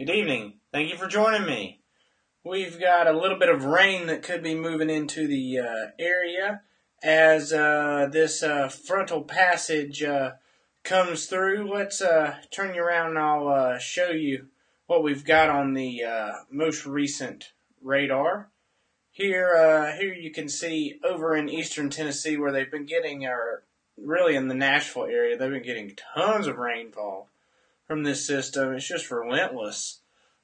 Good evening. Thank you for joining me. We've got a little bit of rain that could be moving into the area as this frontal passage comes through. Let's turn you around and I'll show you what we've got on the most recent radar. Here you can see over in eastern Tennessee where they've been getting, or really in the Nashville area, they've been getting tons of rainfall from this system. It's just relentless.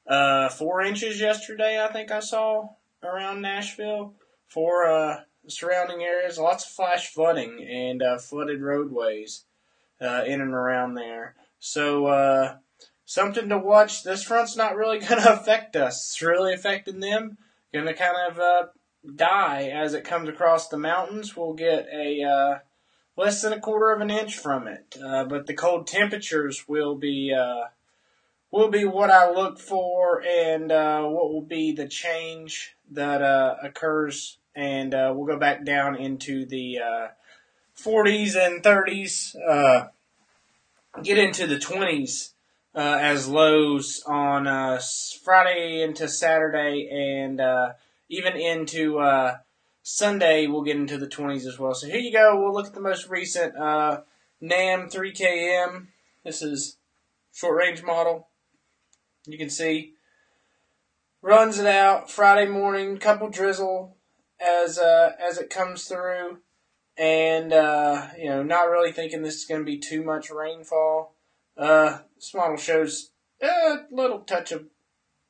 4 inches yesterday, I think I saw around Nashville. For surrounding areas, lots of flash flooding and flooded roadways in and around there. So something to watch. This front's not really going to affect us. It's really affecting them. Going to kind of die as it comes across the mountains. We'll get a less than 1/4 of an inch from it, but the cold temperatures will be what I look for, and what will be the change that occurs, and we'll go back down into the 40s and 30s, get into the 20s as lows on Friday into Saturday, and even into Sunday we'll get into the 20s as well. So here you go. We'll look at the most recent NAM 3KM. This is short range model. You can see runs it out Friday morning, couple drizzle as it comes through, and not really thinking this is going to be too much rainfall. This model shows a little touch of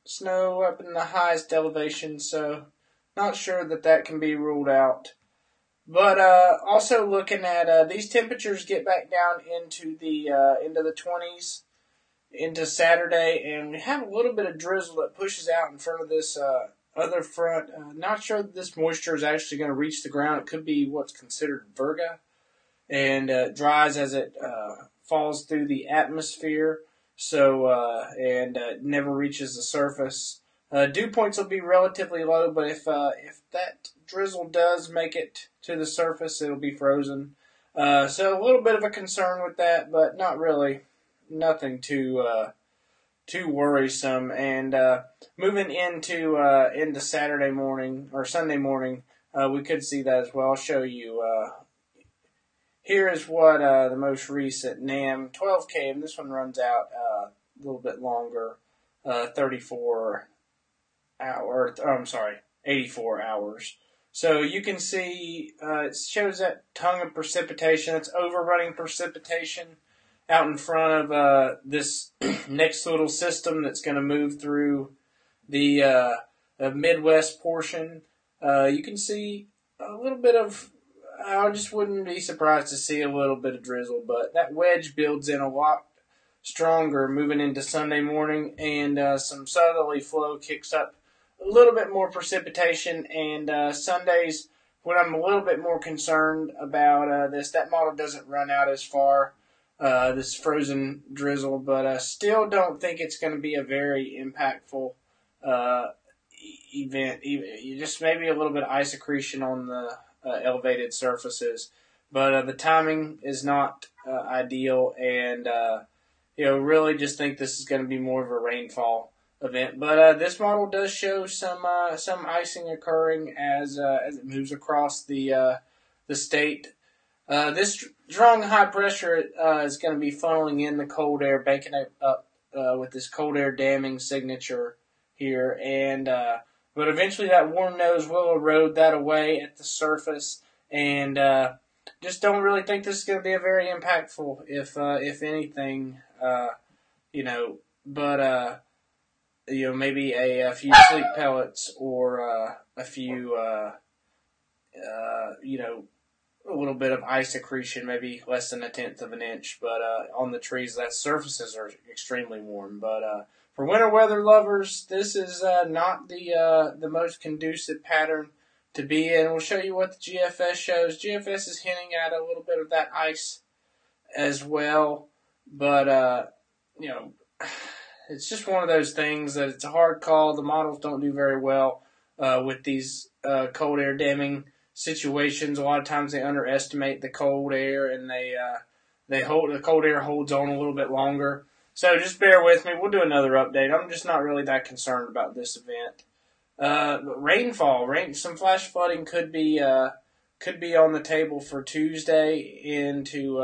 snow up in the highest elevation, so not sure that can be ruled out. But also looking at these temperatures get back down into the 20s into Saturday, and we have a little bit of drizzle that pushes out in front of this other front. Not sure that this moisture is actually going to reach the ground. It could be what's considered virga, and dries as it falls through the atmosphere, so and never reaches the surface. Dew points will be relatively low, but if that drizzle does make it to the surface, it'll be frozen. So a little bit of a concern with that, but not really. Nothing too worrisome. And moving into Saturday morning or Sunday morning, we could see that as well. I'll show you. Here is what the most recent NAM 12K, and this one runs out a little bit longer, 84 hours. So you can see it shows that tongue of precipitation. It's overrunning precipitation out in front of this next little system that's going to move through the Midwest portion. You can see a little bit of, I just wouldn't be surprised to see a little bit of drizzle, but that wedge builds in a lot stronger moving into Sunday morning, and some southerly flow kicks up a little bit more precipitation, and Sundays, when I'm a little bit more concerned about that model doesn't run out as far, this frozen drizzle, but still don't think it's going to be a very impactful event. Just maybe a little bit of ice accretion on the elevated surfaces, but the timing is not ideal, and really just think this is going to be more of a rainfall event. But this model does show some icing occurring as it moves across the state. This strong high pressure is going to be funneling in the cold air, banking it up with this cold air damming signature here, and but eventually that warm nose will erode that away at the surface, and just don't really think this is going to be a very impactful, if anything, but maybe a few sleep pellets or a few a little bit of ice accretion, maybe less than 1/10 of an inch, but on the trees, that surfaces are extremely warm. But for winter weather lovers, this is not the most conducive pattern to be in. We'll show you what the GFS shows. GFS is hinting at a little bit of that ice as well, but it's just one of those things that it's a hard call. The models don't do very well with these cold air damming situations. A lot of times they underestimate the cold air, and the cold air holds on a little bit longer. So just bear with me. We'll do another update. I'm just not really that concerned about this event. Rainfall, some flash flooding could be on the table for Tuesday into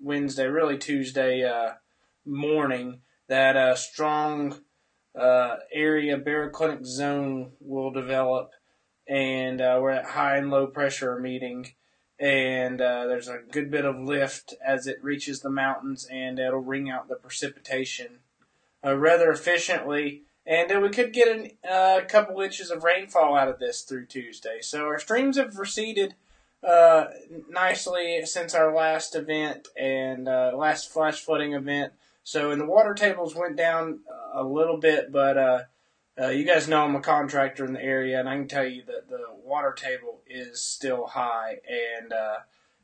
Wednesday, really Tuesday morning. That strong area baroclinic zone will develop, and we're at high and low pressure are meeting, and there's a good bit of lift as it reaches the mountains, and it'll wring out the precipitation rather efficiently. And we could get a couple inches of rainfall out of this through Tuesday. So our streams have receded nicely since our last event and last flash flooding event. So, and the water tables went down a little bit, but you guys know I'm a contractor in the area, and I can tell you that the water table is still high, and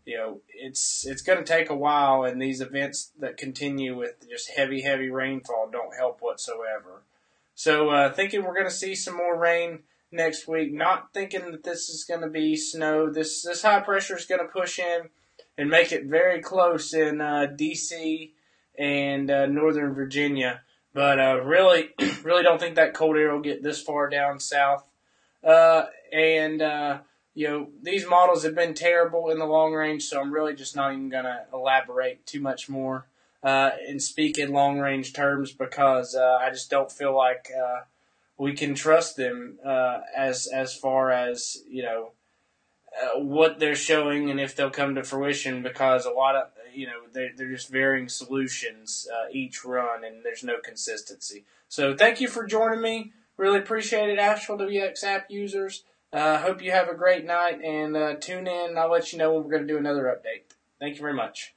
it's going to take a while. And these events that continue with just heavy rainfall don't help whatsoever. So, thinking we're going to see some more rain next week. Not thinking that this is going to be snow. This high pressure is going to push in and make it very close in D.C. and Northern Virginia. But really don't think that cold air will get this far down south. These models have been terrible in the long range, so I'm really just not even going to elaborate too much more and speak in long range terms, because I just don't feel like we can trust them as far as what they're showing and if they'll come to fruition, because a lot of they're just varying solutions each run, and there's no consistency. So thank you for joining me. Really appreciate it, Asheville WX app users. Hope you have a great night, and tune in. I'll let you know when we're going to do another update. Thank you very much.